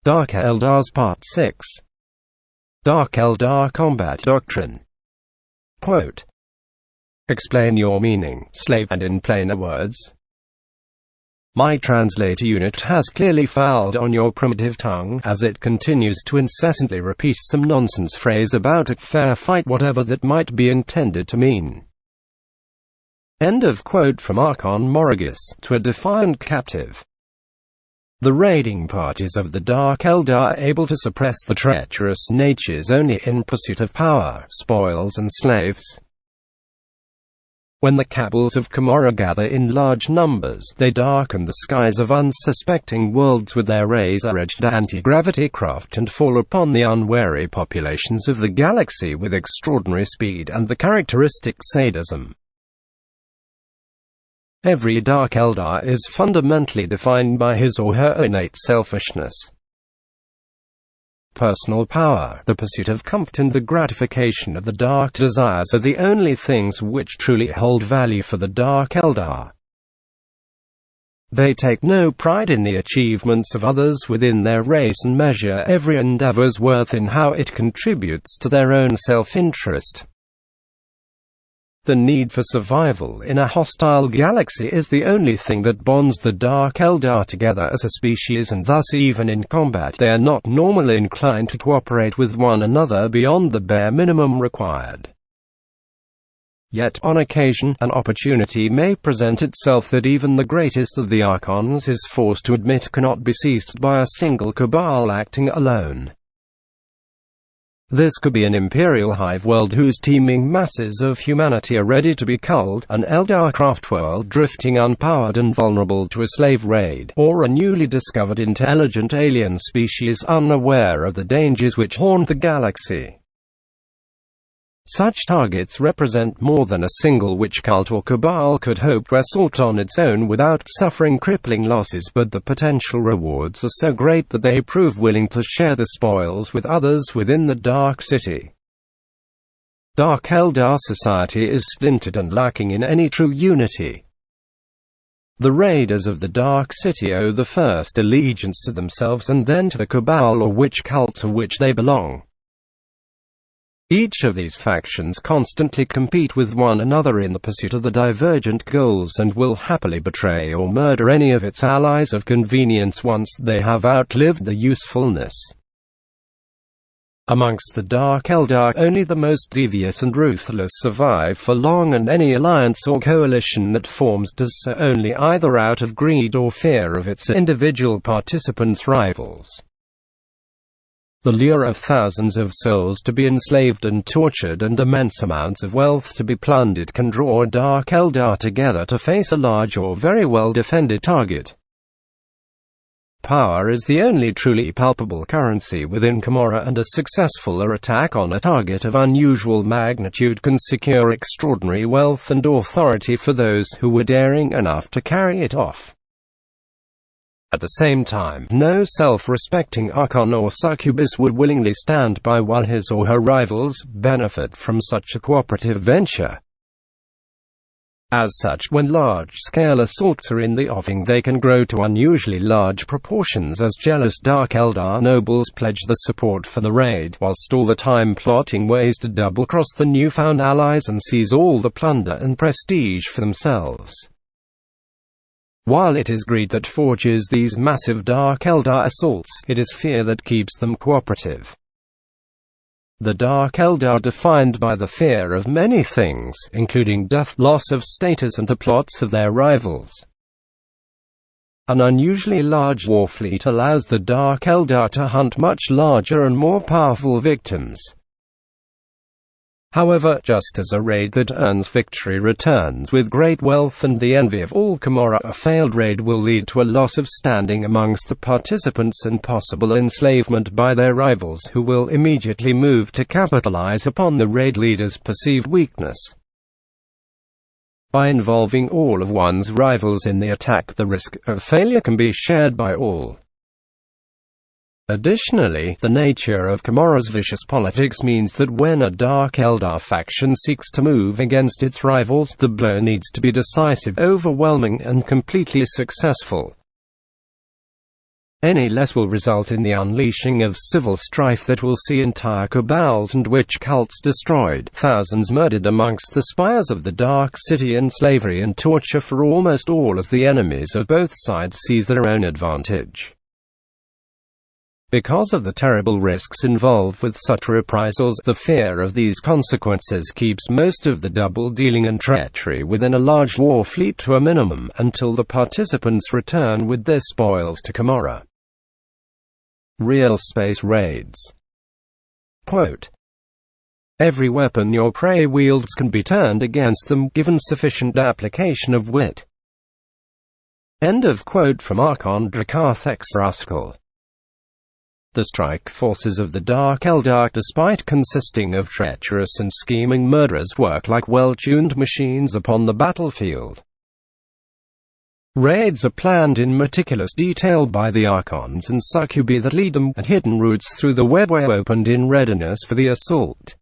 Dark Eldars Part 6. Dark Eldar Combat Doctrine. Quote. Explain your meaning, slave, and in plainer words. My translator unit has clearly fouled on your primitive tongue, as it continues to incessantly repeat some nonsense phrase about a fair fight, whatever that might be intended to mean. End of quote from Archon Morrigus, to a defiant captive. The raiding parties of the Dark Eldar are able to suppress the treacherous natures only in pursuit of power, spoils and slaves. When the Kabals of Commorragh gather in large numbers, they darken the skies of unsuspecting worlds with their razor-edged anti-gravity craft and fall upon the unwary populations of the galaxy with extraordinary speed and the characteristic sadism. Every Dark Eldar is fundamentally defined by his or her innate selfishness. Personal power, the pursuit of comfort and the gratification of the dark desires are the only things which truly hold value for the Dark Eldar. They take no pride in the achievements of others within their race and measure every endeavour's worth in how it contributes to their own self-interest. The need for survival in a hostile galaxy is the only thing that bonds the Dark Eldar together as a species, and thus even in combat they are not normally inclined to cooperate with one another beyond the bare minimum required. Yet, on occasion, an opportunity may present itself that even the greatest of the Archons is forced to admit cannot be seized by a single Cabal acting alone. This could be an imperial hive world whose teeming masses of humanity are ready to be culled, an Eldar craft world drifting unpowered and vulnerable to a slave raid, or a newly discovered intelligent alien species unaware of the dangers which haunt the galaxy. Such targets represent more than a single witch cult or cabal could hope to assault on its own without suffering crippling losses, but the potential rewards are so great that they prove willing to share the spoils with others within the Dark City. Dark Eldar society is splintered and lacking in any true unity. The raiders of the Dark City owe the first allegiance to themselves and then to the cabal or witch cult to which they belong. Each of these factions constantly compete with one another in the pursuit of the divergent goals and will happily betray or murder any of its allies of convenience once they have outlived their usefulness. Amongst the Dark Eldar, only the most devious and ruthless survive for long, and any alliance or coalition that forms does so only either out of greed or fear of its individual participants' rivals. The lure of thousands of souls to be enslaved and tortured and immense amounts of wealth to be plundered can draw Dark Eldar together to face a large or very well defended target. Power is the only truly palpable currency within Commorragh, and a successful attack on a target of unusual magnitude can secure extraordinary wealth and authority for those who were daring enough to carry it off. At the same time, no self-respecting Archon or succubus would willingly stand by while his or her rivals benefit from such a cooperative venture. As such, when large-scale assaults are in the offing, they can grow to unusually large proportions as jealous Dark Eldar nobles pledge their support for the raid, whilst all the time plotting ways to double-cross the newfound allies and seize all the plunder and prestige for themselves. While it is greed that forges these massive Dark Eldar assaults, it is fear that keeps them cooperative. The Dark Eldar are defined by the fear of many things, including death, loss of status, and the plots of their rivals. An unusually large war fleet allows the Dark Eldar to hunt much larger and more powerful victims. However, just as a raid that earns victory returns with great wealth and the envy of all Commorragh, a failed raid will lead to a loss of standing amongst the participants and possible enslavement by their rivals, who will immediately move to capitalize upon the raid leader's perceived weakness. By involving all of one's rivals in the attack, the risk of failure can be shared by all. Additionally, the nature of Commorragh's vicious politics means that when a Dark Eldar faction seeks to move against its rivals, the blow needs to be decisive, overwhelming, and completely successful. Any less will result in the unleashing of civil strife that will see entire cabals and witch cults destroyed, thousands murdered amongst the spires of the Dark City, and slavery and torture for almost all as the enemies of both sides seize their own advantage. Because of the terrible risks involved with such reprisals, the fear of these consequences keeps most of the double-dealing and treachery within a large war fleet to a minimum, until the participants return with their spoils to Commorragh. Real space raids. Quote, "Every weapon your prey wields can be turned against them, given sufficient application of wit." End of quote from Archon Dracarthek's Rascal. The strike forces of the Dark Eldar, despite consisting of treacherous and scheming murderers, work like well-tuned machines upon the battlefield. Raids are planned in meticulous detail by the Archons and Succubi that lead them, and hidden routes through the webway opened in readiness for the assault.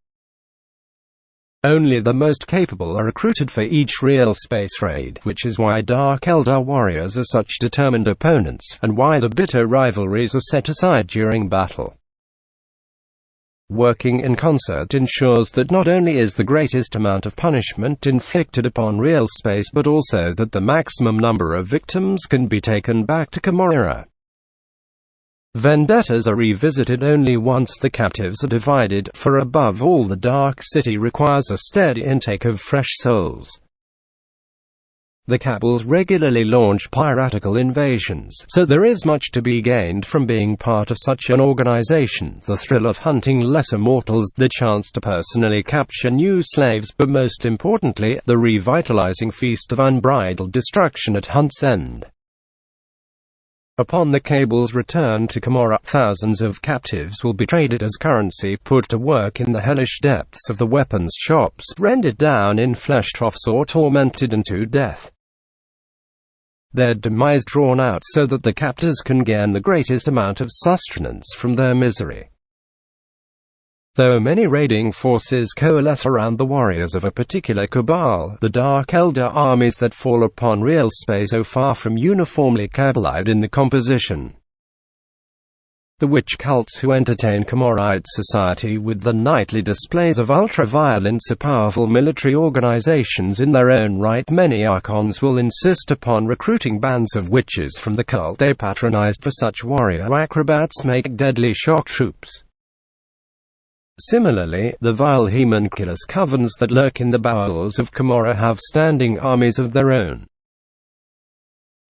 Only the most capable are recruited for each real space raid, which is why Dark Eldar warriors are such determined opponents, and why the bitter rivalries are set aside during battle. Working in concert ensures that not only is the greatest amount of punishment inflicted upon real space, but also that the maximum number of victims can be taken back to Commorragh. Vendettas are revisited only once the captives are divided, for above all the Dark City requires a steady intake of fresh souls. The Cabals regularly launch piratical invasions, so there is much to be gained from being part of such an organization: the thrill of hunting lesser mortals, the chance to personally capture new slaves, but most importantly, the revitalizing feast of unbridled destruction at Hunt's End. Upon the Cabals' return to Commorragh, thousands of captives will be traded as currency, put to work in the hellish depths of the weapons shops, rendered down in flesh troughs, or tormented unto death. Their demise drawn out so that the captors can gain the greatest amount of sustenance from their misery. Though many raiding forces coalesce around the warriors of a particular cabal, the Dark Eldar armies that fall upon real space are far from uniformly Cabalite in the composition. The witch cults who entertain Commorragh society with the nightly displays of ultra-violence are powerful military organizations in their own right. Many Archons will insist upon recruiting bands of witches from the cult they patronized, for such warrior acrobats make deadly shock troops. Similarly, the vile homunculus covens that lurk in the bowels of Commorragh have standing armies of their own.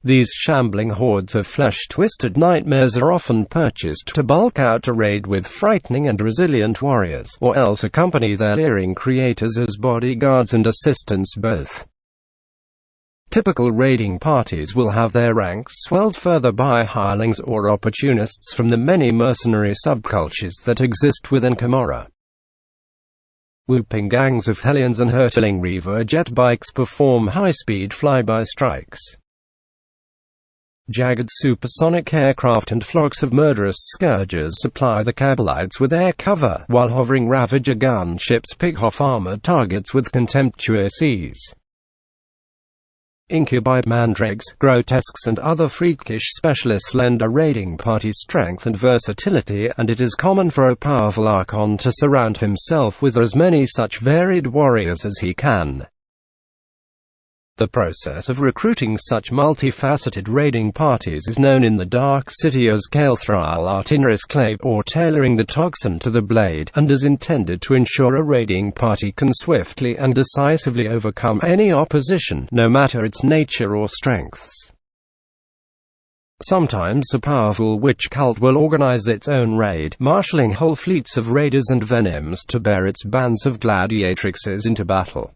These shambling hordes of flesh-twisted nightmares are often purchased to bulk out a raid with frightening and resilient warriors, or else accompany their leering creators as bodyguards and assistants both. Typical raiding parties will have their ranks swelled further by hirelings or opportunists from the many mercenary subcultures that exist within Commorragh. Whooping gangs of hellions and hurtling reaver jet bikes perform high-speed flyby strikes. Jagged supersonic aircraft and flocks of murderous scourgers supply the Cabalites with air cover, while hovering Ravager gunships pick off armored targets with contemptuous ease. Incubi, mandrakes, grotesques and other freakish specialists lend a raiding party strength and versatility, and it is common for a powerful Archon to surround himself with as many such varied warriors as he can. The process of recruiting such multifaceted raiding parties is known in the Dark City as Caelthral Artineris Clave, or tailoring the toxin to the blade, and is intended to ensure a raiding party can swiftly and decisively overcome any opposition, no matter its nature or strengths. Sometimes a powerful witch cult will organize its own raid, marshalling whole fleets of raiders and venoms to bear its bands of gladiatrixes into battle.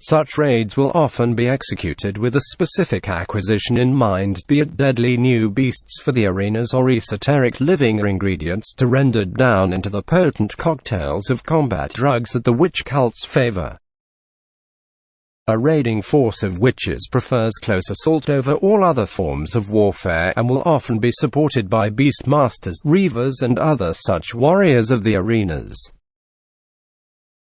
Such raids will often be executed with a specific acquisition in mind, be it deadly new beasts for the arenas or esoteric living ingredients to render down into the potent cocktails of combat drugs that the witch cults favor. A raiding force of witches prefers close assault over all other forms of warfare, and will often be supported by beastmasters, reavers and other such warriors of the arenas.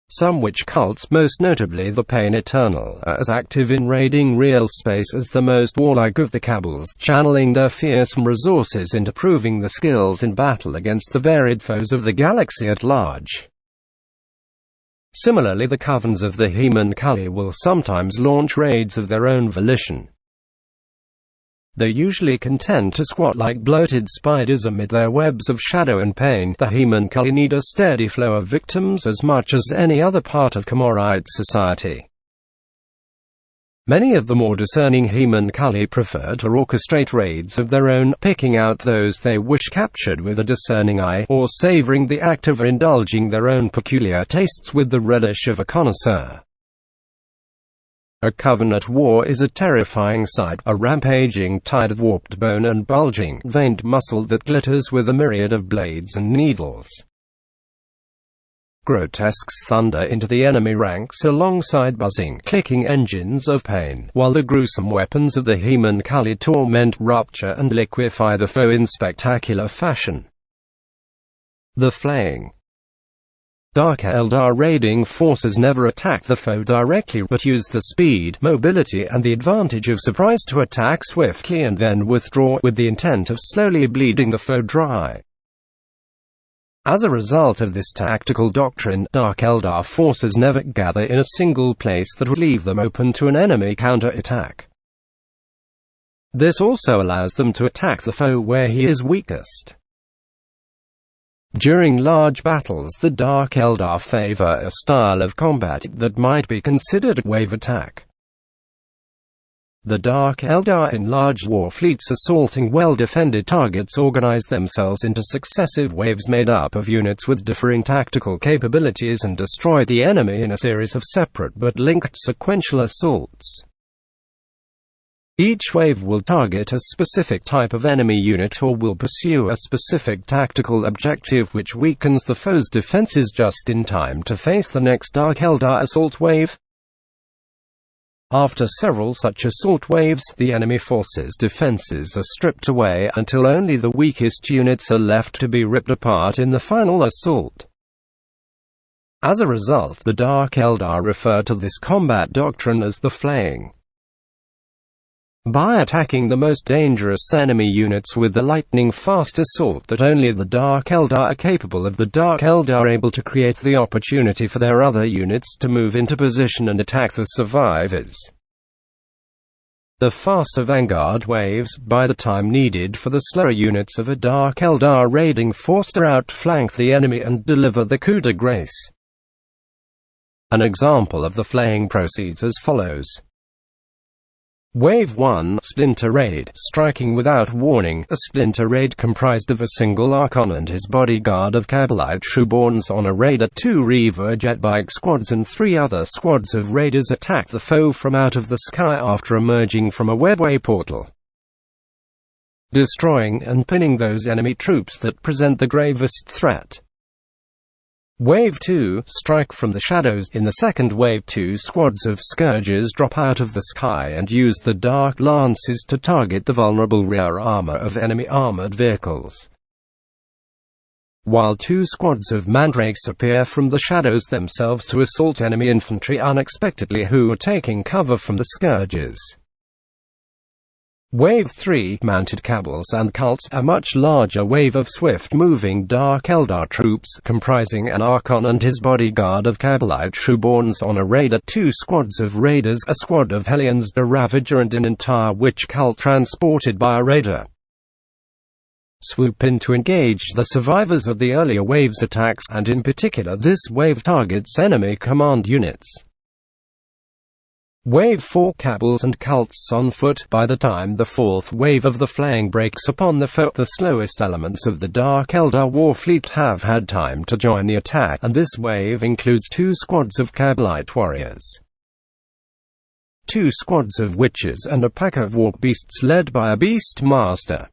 some witch cults, most notably the Pain Eternal, are as active in raiding real space as the most warlike of the Cabals, channeling their fearsome resources into proving the skills in battle against the varied foes of the galaxy at large. Similarly, the covens of the Human-Cully will sometimes launch raids of their own volition. Though usually content to squat like bloated spiders amid their webs of shadow and pain, the Human-Cully need a steady flow of victims as much as any other part of Commorragh society. Many of the more discerning Human-Cully prefer to orchestrate raids of their own, picking out those they wish captured with a discerning eye, or savoring the act of indulging their own peculiar tastes with the relish of a connoisseur. A coven at war is a terrifying sight, a rampaging tide of warped bone and bulging, veined muscle that glitters with a myriad of blades and needles. Grotesques thunder into the enemy ranks alongside buzzing, clicking engines of pain, while the gruesome weapons of the Human-Cully torment, rupture and liquefy the foe in spectacular fashion. The flaying. Dark Eldar raiding forces never attack the foe directly, but use the speed, mobility and the advantage of surprise to attack swiftly and then withdraw, with the intent of slowly bleeding the foe dry. As a result of this tactical doctrine, Dark Eldar forces never gather in a single place that would leave them open to an enemy counter-attack. This also allows them to attack the foe where he is weakest. During large battles, the Dark Eldar favor a style of combat that might be considered a wave attack. The Dark Eldar in large war fleets assaulting well-defended targets organize themselves into successive waves made up of units with differing tactical capabilities and destroy the enemy in a series of separate but linked sequential assaults. Each wave will target a specific type of enemy unit or will pursue a specific tactical objective which weakens the foe's defenses just in time to face the next Dark Eldar assault wave. After several such assault waves, the enemy force's defenses are stripped away until only the weakest units are left to be ripped apart in the final assault. As a result, the Dark Eldar refer to this combat doctrine as the flaying. By attacking the most dangerous enemy units with the lightning-fast assault that only the Dark Eldar are capable of, the Dark Eldar are able to create the opportunity for their other units to move into position and attack the survivors. The faster vanguard waves, by the time needed for the slower units of a Dark Eldar raiding force, to outflank the enemy and deliver the coup de grace. An example of the flaying proceeds as follows. Wave 1, Splinter Raid, striking without warning. A Splinter Raid comprised of a single Archon and his bodyguard of Cabals trueborns on a raider. 2 Reaver jetbike squads and 3 other squads of raiders attack the foe from out of the sky after emerging from a webway portal, destroying and pinning those enemy troops that present the gravest threat. Wave 2, Strike from the shadows. In the second wave, 2 squads of Scourgers drop out of the sky and use the Dark Lances to target the vulnerable rear armor of enemy armored vehicles, while 2 squads of Mandrakes appear from the shadows themselves to assault enemy infantry unexpectedly who are taking cover from the Scourgers. Wave 3, Mounted Cabals and Cults, a much larger wave of swift-moving Dark Eldar troops, comprising an Archon and his bodyguard of Cabals trueborns on a raider. 2 squads of raiders, a squad of Hellions, a Ravager and an entire witch cult transported by a raider, swoop in to engage the survivors of the earlier wave's attacks, and in particular this wave targets enemy command units. Wave 4, Cabals and Cults on foot. By the time the 4th wave of the flaying breaks upon the foe, the slowest elements of the Dark Eldar war fleet have had time to join the attack, and this wave includes 2 squads of Cabalite warriors, 2 squads of witches and a pack of warp beasts led by a beast master.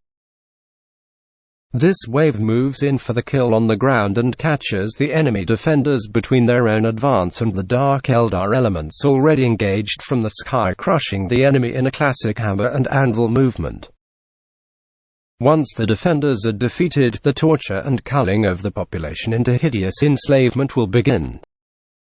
This wave moves in for the kill on the ground and catches the enemy defenders between their own advance and the Dark Eldar elements already engaged from the sky, crushing the enemy in a classic hammer and anvil movement. Once the defenders are defeated, the torture and culling of the population into hideous enslavement will begin.